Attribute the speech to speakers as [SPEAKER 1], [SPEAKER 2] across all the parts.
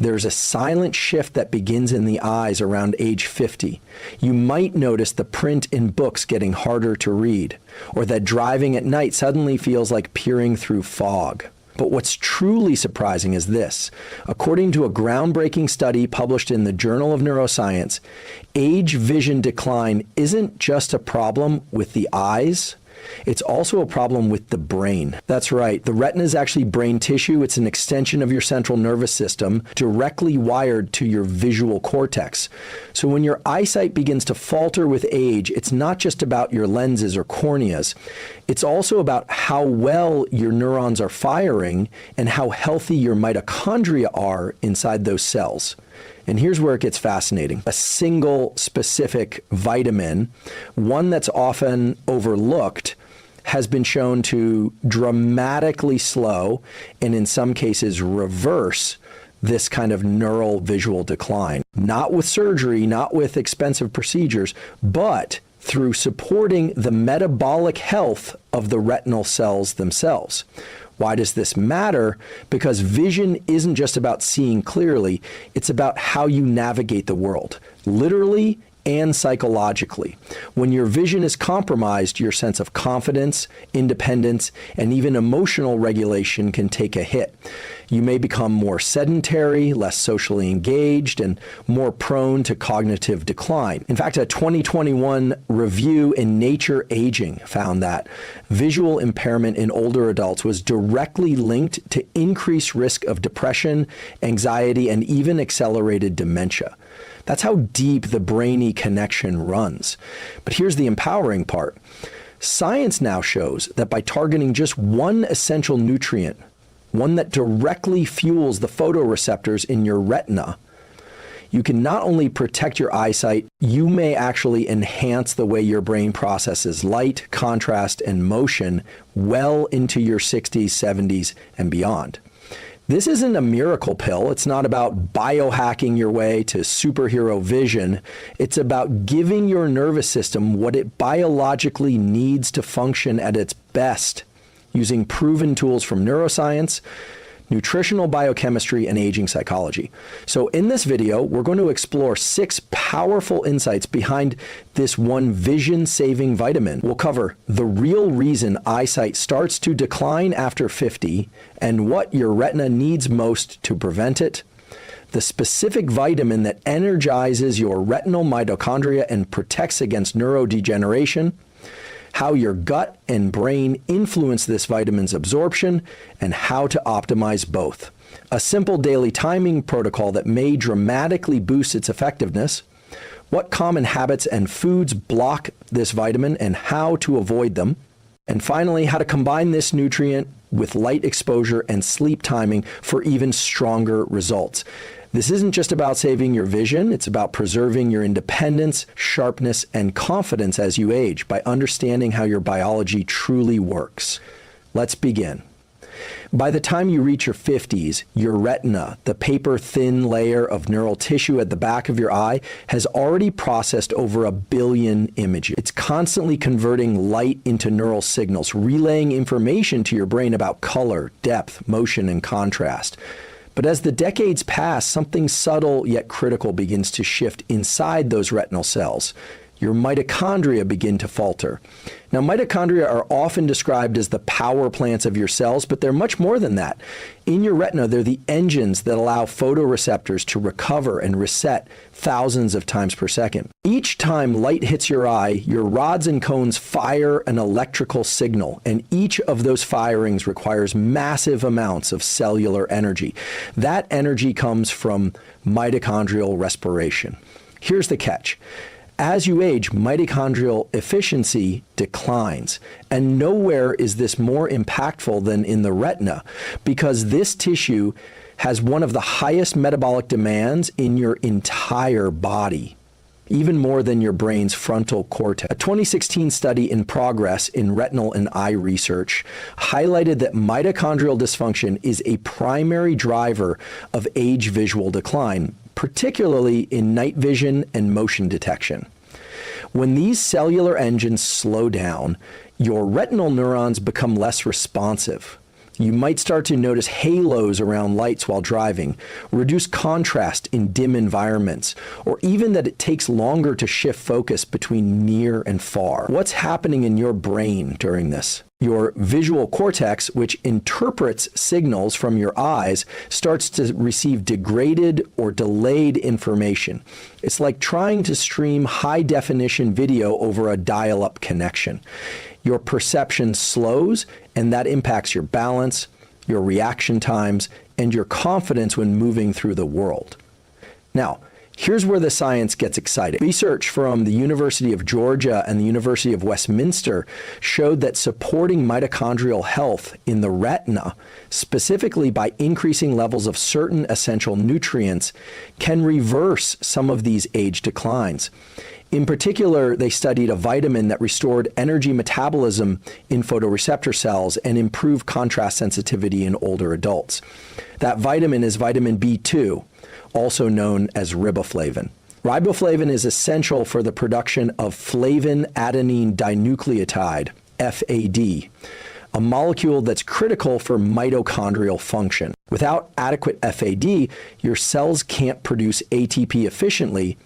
[SPEAKER 1] There's a silent shift that begins in the eyes around age 50. You might notice the print in books getting harder to read, or that driving at night suddenly feels like peering through fog. But what's truly surprising is this. According to a groundbreaking study published in the Journal of Neuroscience, age vision decline isn't just a problem with the eyes, it's also a problem with the brain. That's right, the retina is actually brain tissue. It's an extension of your central nervous system, directly wired to your visual cortex. So when your eyesight begins to falter with age, it's not just about your lenses or corneas. It's also about how well your neurons are firing and how healthy your mitochondria are inside those cells. And here's where it gets fascinating. A single specific vitamin, one that's often overlooked, has been shown to dramatically slow and in some cases reverse this kind of neural visual decline. Not with surgery, not with expensive procedures, but through supporting the metabolic health of the retinal cells themselves. Why does this matter? Because vision isn't just about seeing clearly, it's about how you navigate the world, literally and psychologically. When your vision is compromised, your sense of confidence, independence, and even emotional regulation can take a hit. You may become more sedentary, less socially engaged, and more prone to cognitive decline. In fact, a 2021 review in Nature Aging found that visual impairment in older adults was directly linked to increased risk of depression, anxiety, and even accelerated dementia. That's how deep the brainy connection runs. But here's the empowering part. Science now shows that by targeting just one essential nutrient, one that directly fuels the photoreceptors in your retina, you can not only protect your eyesight, you may actually enhance the way your brain processes light, contrast, and motion well into your 60s, 70s, and beyond. This isn't a miracle pill. It's not about biohacking your way to superhero vision. It's about giving your nervous system what it biologically needs to function at its best, using proven tools from neuroscience, nutritional biochemistry, and aging psychology. So in this video, we're going to explore 6 powerful insights behind this one vision-saving vitamin. We'll cover the real reason eyesight starts to decline after 50 and what your retina needs most to prevent it, the specific vitamin that energizes your retinal mitochondria and protects against neurodegeneration, how your gut and brain influence this vitamin's absorption, and how to optimize both. A simple daily timing protocol that may dramatically boost its effectiveness, what common habits and foods block this vitamin and how to avoid them, and finally, how to combine this nutrient with light exposure and sleep timing for even stronger results. This isn't just about saving your vision, it's about preserving your independence, sharpness, and confidence as you age by understanding how your biology truly works. Let's begin. By the time you reach your 50s, your retina, the paper-thin layer of neural tissue at the back of your eye, has already processed over 1 billion images. It's constantly converting light into neural signals, relaying information to your brain about color, depth, motion, and contrast. But as the decades pass, something subtle yet critical begins to shift inside those retinal cells. Your mitochondria begin to falter. Now, mitochondria are often described as the power plants of your cells, but they're much more than that. In your retina, they're the engines that allow photoreceptors to recover and reset thousands of times per second. Each time light hits your eye, your rods and cones fire an electrical signal, and each of those firings requires massive amounts of cellular energy. That energy comes from mitochondrial respiration. Here's the catch. As you age, mitochondrial efficiency declines, and nowhere is this more impactful than in the retina, because this tissue has one of the highest metabolic demands in your entire body, even more than your brain's frontal cortex. A 2016 study in Progress in Retinal and Eye Research highlighted that mitochondrial dysfunction is a primary driver of age visual decline, particularly in night vision and motion detection. When these cellular engines slow down, your retinal neurons become less responsive. You might start to notice halos around lights while driving, reduced contrast in dim environments, or even that it takes longer to shift focus between near and far. What's happening in your brain during this? Your visual cortex, which interprets signals from your eyes, starts to receive degraded or delayed information. It's like trying to stream high-definition video over a dial-up connection. Your perception slows, and that impacts your balance, your reaction times, and your confidence when moving through the world. Now, here's where the science gets exciting. Research from the University of Georgia and the University of Westminster showed that supporting mitochondrial health in the retina, specifically by increasing levels of certain essential nutrients, can reverse some of these age declines. In particular, they studied a vitamin that restored energy metabolism in photoreceptor cells and improved contrast sensitivity in older adults. That vitamin is vitamin B2, also known as riboflavin. Riboflavin is essential for the production of flavin adenine dinucleotide, FAD, a molecule that's critical for mitochondrial function. Without adequate FAD, your cells can't produce ATP efficiently,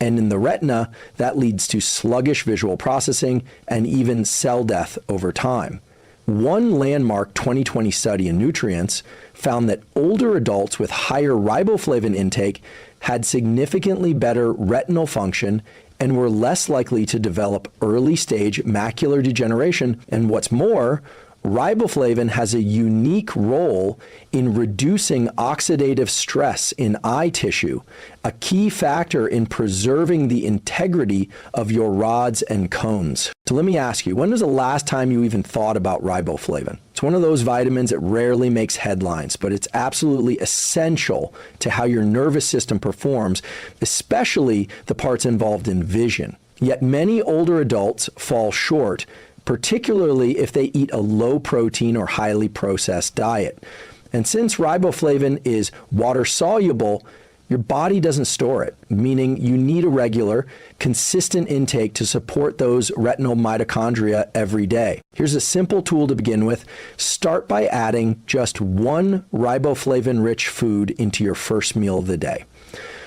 [SPEAKER 1] and in the retina, that leads to sluggish visual processing and even cell death over time. One landmark 2020 study in Nutrients found that older adults with higher riboflavin intake had significantly better retinal function and were less likely to develop early-stage macular degeneration. And what's more, riboflavin has a unique role in reducing oxidative stress in eye tissue, a key factor in preserving the integrity of your rods and cones. So let me ask you, when was the last time you even thought about riboflavin? It's one of those vitamins that rarely makes headlines, but it's absolutely essential to how your nervous system performs, especially the parts involved in vision. Yet many older adults fall short, particularly if they eat a low-protein or highly processed diet. And since riboflavin is water-soluble, your body doesn't store it, meaning you need a regular, consistent intake to support those retinal mitochondria every day. Here's a simple tool to begin with. Start by adding just one riboflavin-rich food into your first meal of the day.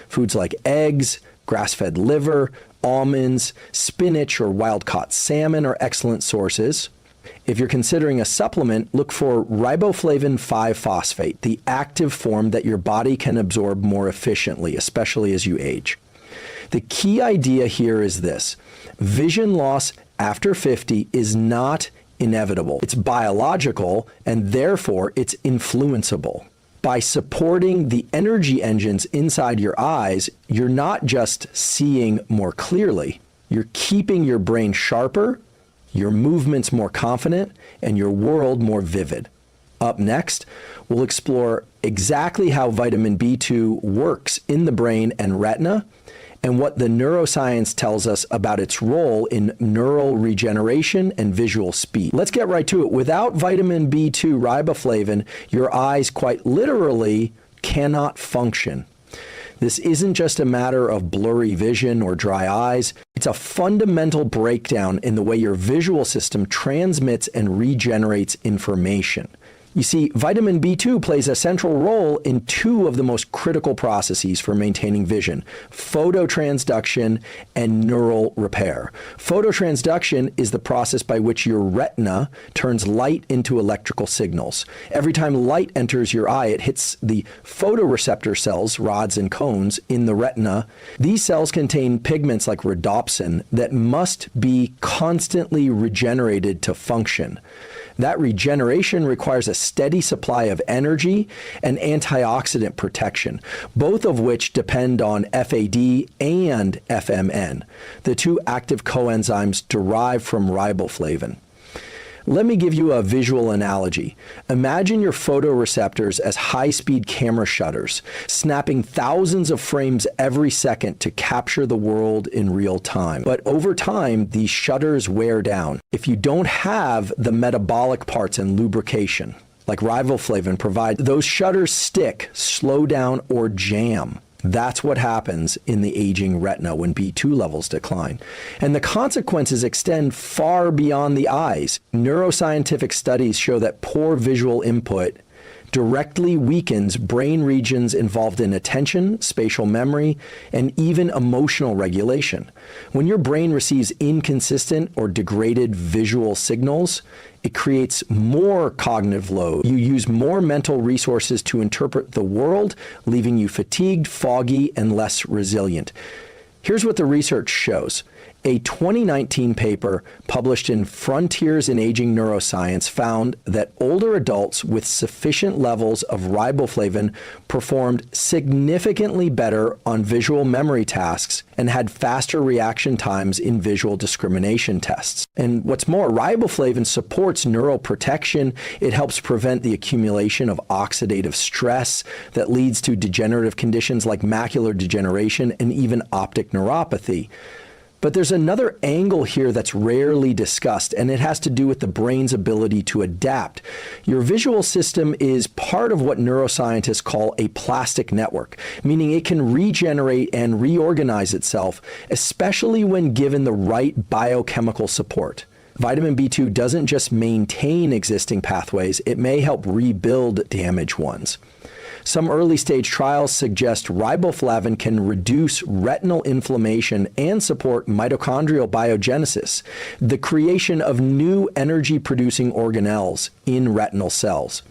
[SPEAKER 1] Foods like eggs, grass-fed liver, almonds, spinach, or wild-caught salmon are excellent sources. If you're considering a supplement, look for riboflavin 5-phosphate, the active form that your body can absorb more efficiently, especially as you age. The key idea here is this: vision loss after 50 is not inevitable. It's biological, and therefore it's influenceable. By supporting the energy engines inside your eyes, you're not just seeing more clearly, you're keeping your brain sharper, your movements more confident, and your world more vivid. Up next, we'll explore exactly how vitamin B2 works in the brain and retina, and what the neuroscience tells us about its role in neural regeneration and visual speed. Let's get right to it. Without vitamin B2 riboflavin, your eyes quite literally cannot function. This isn't just a matter of blurry vision or dry eyes. It's a fundamental breakdown in the way your visual system transmits and regenerates information. You see, vitamin B2 plays a central role in two of the most critical processes for maintaining vision: phototransduction and neural repair. Phototransduction is the process by which your retina turns light into electrical signals. Every time light enters your eye, it hits the photoreceptor cells, rods and cones, in the retina. These cells contain pigments like rhodopsin that must be constantly regenerated to function. That regeneration requires a steady supply of energy and antioxidant protection, both of which depend on FAD and FMN, the two active coenzymes derived from riboflavin. Let me give you a visual analogy. Imagine your photoreceptors as high-speed camera shutters, snapping thousands of frames every second to capture the world in real time. But over time, these shutters wear down. If you don't have the metabolic parts and lubrication, like riboflavin provide, those shutters stick, slow down, or jam. That's what happens in the aging retina when B2 levels decline. And the consequences extend far beyond the eyes. Neuroscientific studies show that poor visual input directly weakens brain regions involved in attention, spatial memory, and even emotional regulation. When your brain receives inconsistent or degraded visual signals, it creates more cognitive load. You use more mental resources to interpret the world, leaving you fatigued, foggy, and less resilient. Here's what the research shows. A 2019 paper published in Frontiers in Aging Neuroscience found that older adults with sufficient levels of riboflavin performed significantly better on visual memory tasks and had faster reaction times in visual discrimination tests. And what's more, riboflavin supports neuroprotection. It helps prevent the accumulation of oxidative stress that leads to degenerative conditions like macular degeneration and even optic neuropathy. But there's another angle here that's rarely discussed, and it has to do with the brain's ability to adapt. Your visual system is part of what neuroscientists call a plastic network, meaning it can regenerate and reorganize itself, especially when given the right biochemical support. Vitamin B2 doesn't just maintain existing pathways, it may help rebuild damaged ones. Some early-stage trials suggest riboflavin can reduce retinal inflammation and support mitochondrial biogenesis, the creation of new energy-producing organelles in retinal cells.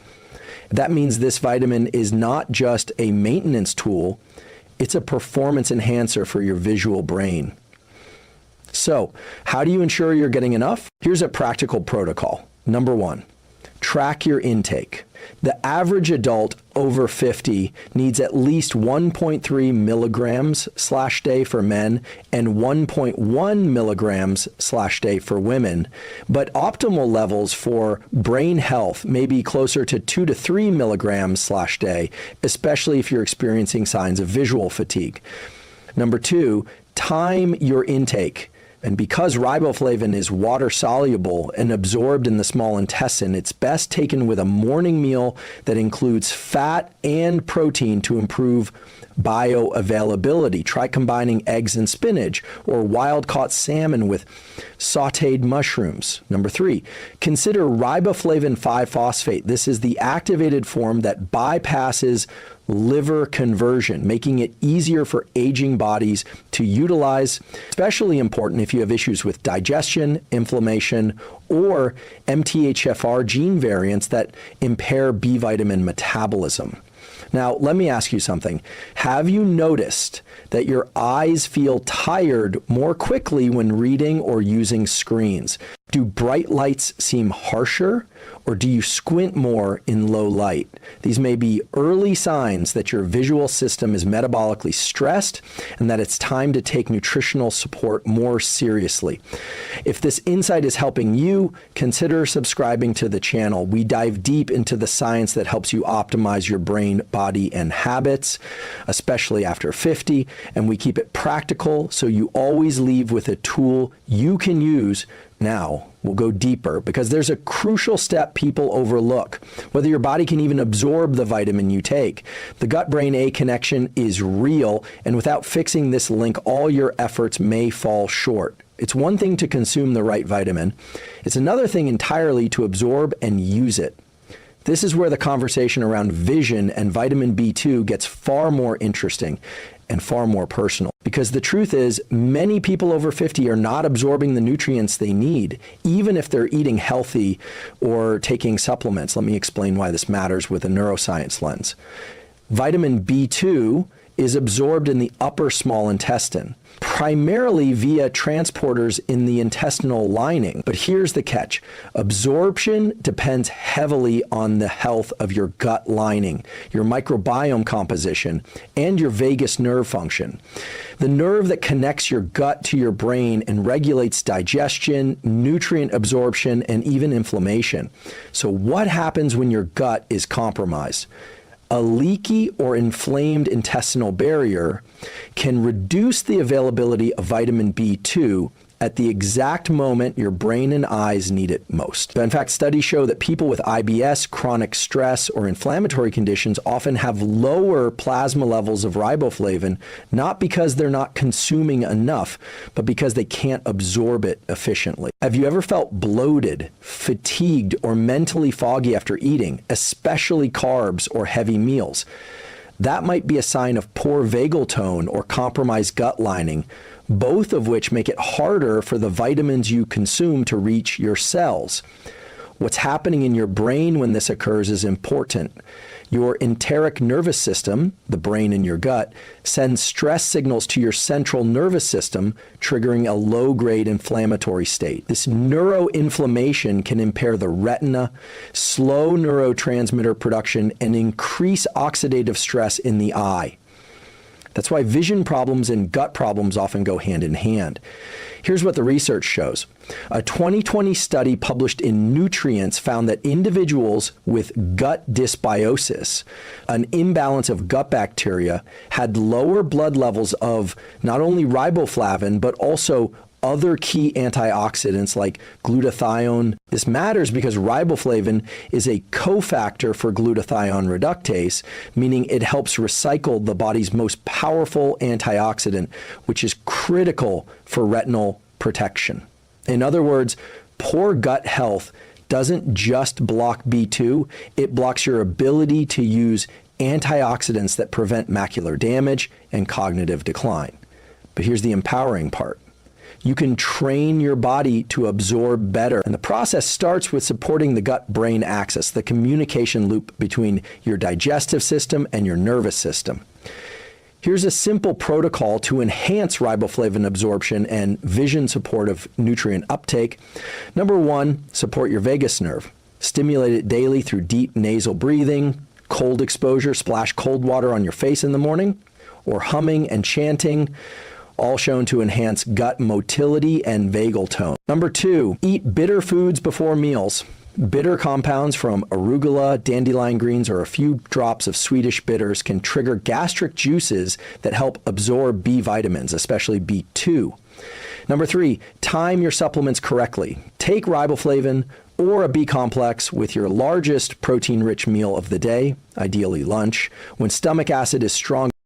[SPEAKER 1] That means this vitamin is not just a maintenance tool, it's a performance enhancer for your visual brain. So, how do you ensure you're getting enough? Here's a practical protocol. Number 1, track your intake. The average adult over 50 needs at least 1.3 milligrams/day for men and 1.1 milligrams/day for women, but optimal levels for brain health may be closer to 2 to 3 milligrams/day, especially if you're experiencing signs of visual fatigue. Number 2, time your intake. And because riboflavin is water-soluble and absorbed in the small intestine, it's best taken with a morning meal that includes fat and protein to improve bioavailability. Try combining eggs and spinach or wild-caught salmon with sautéed mushrooms. Number 3, consider riboflavin 5-phosphate. This is the activated form that bypasses liver conversion, making it easier for aging bodies to utilize, especially important if you have issues with digestion, inflammation, or MTHFR gene variants that impair B vitamin metabolism. Now, let me ask you something. Have you noticed that your eyes feel tired more quickly when reading or using screens? Do bright lights seem harsher, or do you squint more in low light? These may be early signs that your visual system is metabolically stressed and that it's time to take nutritional support more seriously. If this insight is helping you, consider subscribing to the channel. We dive deep into the science that helps you optimize your brain, body, and habits, especially after 50, and we keep it practical so you always leave with a tool you can use. Now, we'll go deeper because there's a crucial step people overlook, whether your body can even absorb the vitamin you take. The gut-brain-A connection is real, and without fixing this link, all your efforts may fall short. It's one thing to consume the right vitamin. It's another thing entirely to absorb and use it. This is where the conversation around vision and vitamin B2 gets far more interesting and far more personal. Because the truth is, many people over 50 are not absorbing the nutrients they need, even if they're eating healthy or taking supplements. Let me explain why this matters with a neuroscience lens. Vitamin B2 is absorbed in the upper small intestine, primarily via transporters in the intestinal lining. But here's the catch. Absorption depends heavily on the health of your gut lining, your microbiome composition, and your vagus nerve function. The nerve that connects your gut to your brain and regulates digestion, nutrient absorption, and even inflammation. So what happens when your gut is compromised? A leaky or inflamed intestinal barrier can reduce the availability of vitamin B2 at the exact moment your brain and eyes need it most. In fact, studies show that people with IBS, chronic stress, or inflammatory conditions often have lower plasma levels of riboflavin, not because they're not consuming enough, but because they can't absorb it efficiently. Have you ever felt bloated, fatigued, or mentally foggy after eating, especially carbs or heavy meals? That might be a sign of poor vagal tone or compromised gut lining, both of which make it harder for the vitamins you consume to reach your cells. What's happening in your brain when this occurs is important. Your enteric nervous system, the brain in your gut, sends stress signals to your central nervous system, triggering a low-grade inflammatory state. This neuroinflammation can impair the retina, slow neurotransmitter production, and increase oxidative stress in the eye. That's why vision problems and gut problems often go hand in hand. Here's what the research shows. A 2020 study published in Nutrients found that individuals with gut dysbiosis, an imbalance of gut bacteria, had lower blood levels of not only riboflavin, but also other key antioxidants like glutathione. This matters because riboflavin is a cofactor for glutathione reductase, meaning it helps recycle the body's most powerful antioxidant, which is critical for retinal protection. In other words, poor gut health doesn't just block B2, it blocks your ability to use antioxidants that prevent macular damage and cognitive decline. But here's the empowering part. You can train your body to absorb better. And the process starts with supporting the gut-brain axis, the communication loop between your digestive system and your nervous system. Here's a simple protocol to enhance riboflavin absorption and vision supportive nutrient uptake. Number one, support your vagus nerve. Stimulate it daily through deep nasal breathing, cold exposure, splash cold water on your face in the morning, or humming and chanting, all shown to enhance gut motility and vagal tone. Number two, eat bitter foods before meals. Bitter compounds from arugula, dandelion greens, or a few drops of Swedish bitters can trigger gastric juices that help absorb B vitamins, especially B2. Number three, time your supplements correctly. Take riboflavin or a B complex with your largest protein-rich meal of the day, ideally lunch. When stomach acid is strong,